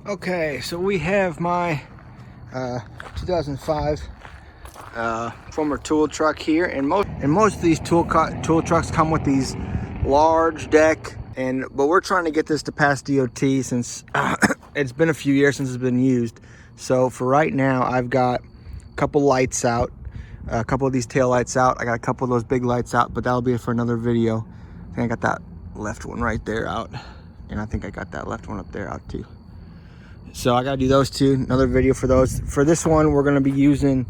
Okay, so we have my 2005 former tool truck here, and most of these tool trucks come with these large deck, but we're trying to get this to pass DOT since it's been a few years since it's been used. So for right now, I've got a couple lights out, a couple of these tail lights out. I got a couple of those big lights out, but that'll be for another video. I think I got that left one right there out, and I think I got that left one up there out too. So I gotta do those two, another video for those. For this one, we're gonna be using,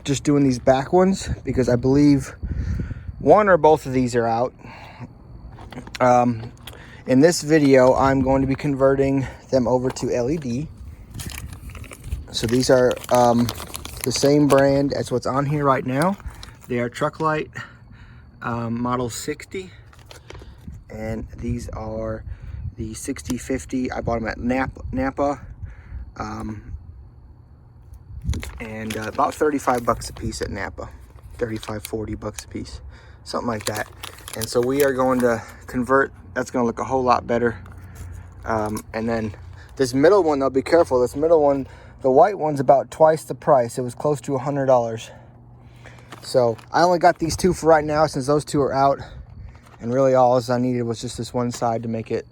just doing these back ones, because I believe one or both of these are out. In this video, I'm going to be converting them over to LED. So these are the same brand as what's on here right now. They are Trucklight model 60, and these are the 6050. I bought them at NAPA, and about 35 bucks a piece at NAPA, 35, 40 bucks a piece, something like that. And so we are going to convert. That's going to look a whole lot better. And then this middle one, though, be careful. This middle one, the white one's about twice the price. It was close to $100. So I only got these two for right now, since those two are out, and really all I needed was just this one side to make it,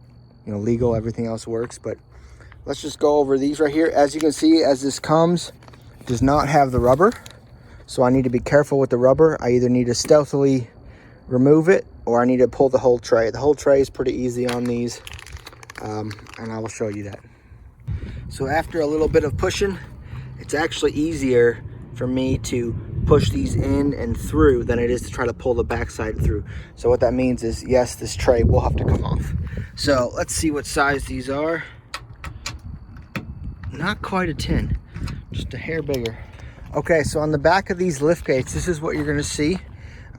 you know, legal. Everything else works. But let's just go over these right here. As you can see, as this comes, it does not have the rubber, so I need to be careful with the rubber. I either need to stealthily remove it, or I need to pull the whole tray. The whole tray is pretty easy on these, and I will show you that. So after a little bit of pushing, it's actually easier for me to push these in and through than it is to try to pull the backside through. So what that means is, yes, this tray will have to come off. So let's see what size these are. Not quite a 10, just a hair bigger. Okay, so on the back of these lift gates, this is what you're gonna see.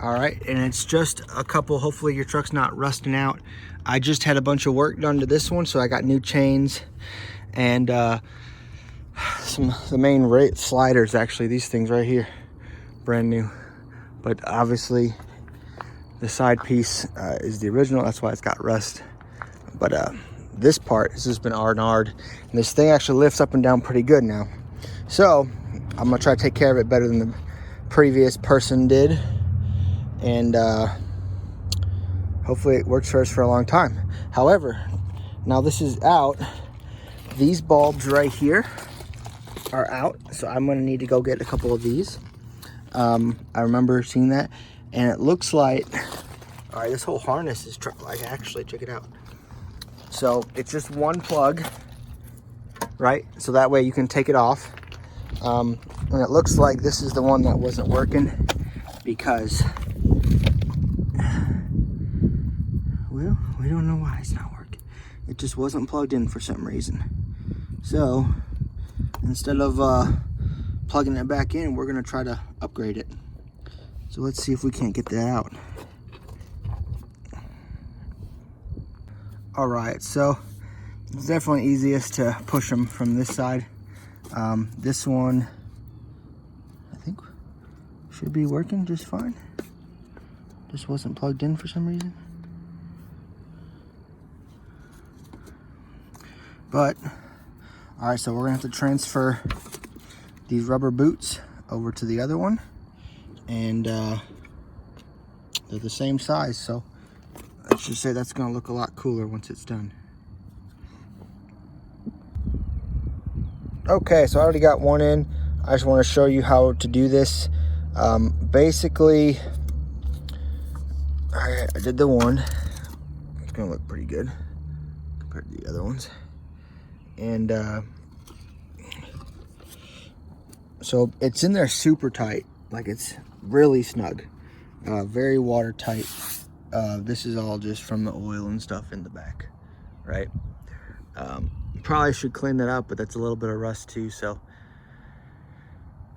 All right, and it's just a couple, hopefully your truck's not rusting out. I just had a bunch of work done to this one, so I got new chains and the main sliders, actually, these things right here, brand new. But obviously the side piece is the original, that's why it's got rust. But this part has just been R&R'd, and this thing actually lifts up and down pretty good now. So I'm gonna try to take care of it better than the previous person did, and hopefully it works for us for a long time. However, now this is out, these bulbs right here are out, so I'm gonna need to go get a couple of these. I remember seeing that, and it looks like, all right, this whole harness is Trucklight, actually, check it out. So it's just one plug, right? So that way you can take it off. And it looks like this is the one that wasn't working, because, well, we don't know why it's not working. It just wasn't plugged in for some reason. So instead of plugging it back in, we're gonna try to upgrade it. So let's see if we can't get that out. All right, so it's definitely easiest to push them from this side. This one, I think, should be working just fine. Just wasn't plugged in for some reason. But, all right, so we're gonna have to transfer these rubber boots over to the other one, and they're the same size, so let's just say that's gonna look a lot cooler once it's done. Okay, so I already got one in. I just want to show you how to do this. Basically, I did the one. It's gonna look pretty good compared to the other ones. And so it's in there super tight, like it's really snug, very watertight. This is all just from the oil and stuff in the back, right? Probably should clean that up, but that's a little bit of rust too, so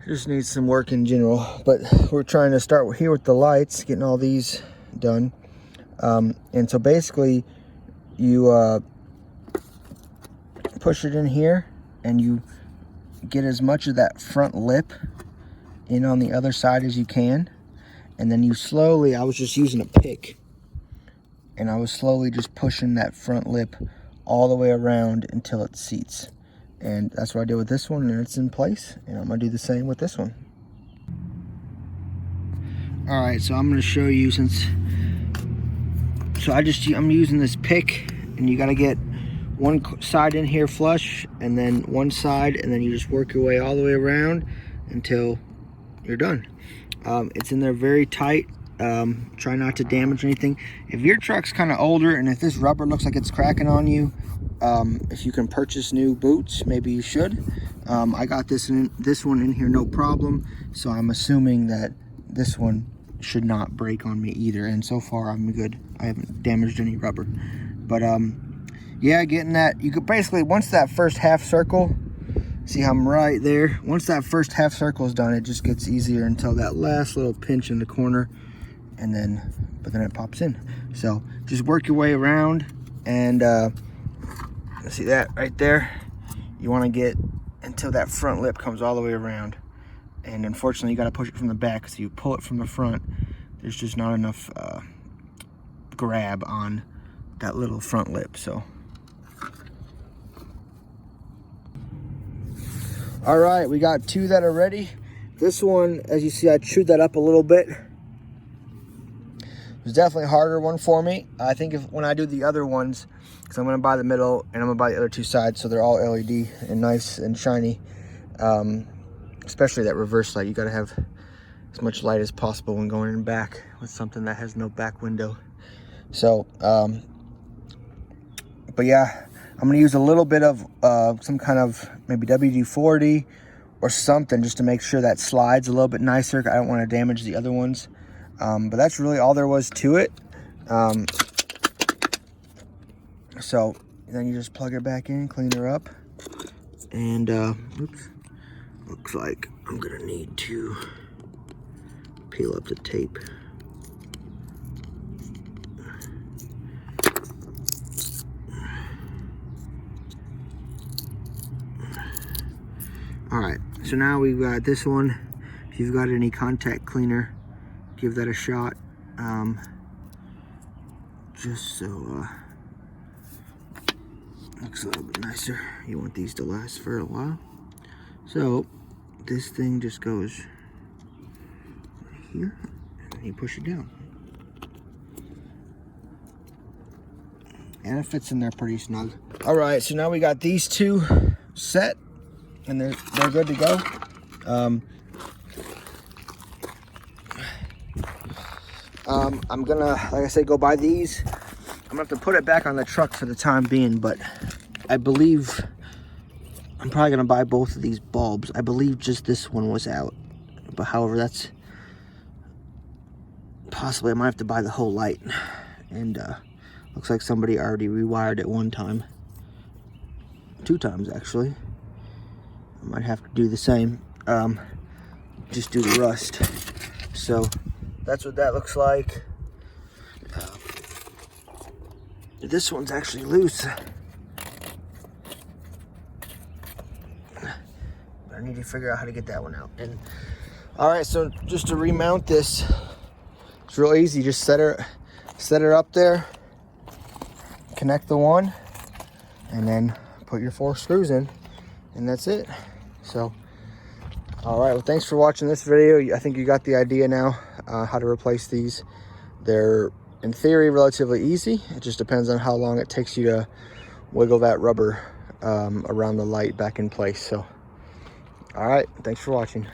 it just needs some work in general. But we're trying to start here with the lights, getting all these done. And so basically you push it in here, and you get as much of that front lip in on the other side as you can, and then you slowly, I was just using a pick, and I was slowly just pushing that front lip all the way around until it seats. And that's what I did with this one, and it's in place. And I'm gonna do the same with this one. All right, so I'm gonna show you I'm using this pick, and you gotta get one side in here flush, and then one side, and then you just work your way all the way around until you're done. It's in there very tight. Try not to damage anything. If your truck's kind of older, and if this rubber looks like it's cracking on you, if you can purchase new boots, maybe you should. I got this one in here no problem, so I'm assuming that this one should not break on me either, and so far I'm good. I haven't damaged any rubber. But yeah, getting that, you could basically, once that first half circle, see how I'm right there, once that first half circle is done, it just gets easier until that last little pinch in the corner, and but then it pops in. So just work your way around, and see that right there, you want to get until that front lip comes all the way around. And unfortunately, you got to push it from the back, so you pull it from the front, there's just not enough grab on that little front lip. So all right, we got two that are ready. This one, as you see, I chewed that up a little bit. It was definitely a harder one for me. I think when I do the other ones, because I'm going to buy the middle and I'm going to buy the other two sides, so they're all LED and nice and shiny. Especially that reverse light, you got to have as much light as possible when going in back with something that has no back window. So but yeah, I'm going to use a little bit of some kind of maybe WD-40 or something, just to make sure that slides a little bit nicer. I don't want to damage the other ones. But that's really all there was to it. So then you just plug her back in, clean her up, and oops, looks like I'm gonna need to peel up the tape. All right, so now we've got this one. If you've got any contact cleaner, give that a shot, just so looks a little bit nicer. You want these to last for a while. So this thing just goes here, and you push it down, and it fits in there pretty snug. All right, so now we got these two set, and they're good to go. I'm gonna, like I said, go buy these. I'm gonna have to put it back on the truck for the time being, but I believe I'm probably gonna buy both of these bulbs. I believe just this one was out, but however, that's possibly, I might have to buy the whole light. And looks like somebody already rewired it one time, 2 times actually. I might have to do the same, just due to rust. So that's what that looks like. This one's actually loose. I need to figure out how to get that one out. And all right, so just to remount this, it's real easy. Just set her up there, connect the one, and then put your 4 screws in, and that's it. So all right, well, thanks for watching this video. I think you got the idea now, how to replace these. They're, in theory, relatively easy. It just depends on how long it takes you to wiggle that rubber around the light back in place. So all right, thanks for watching.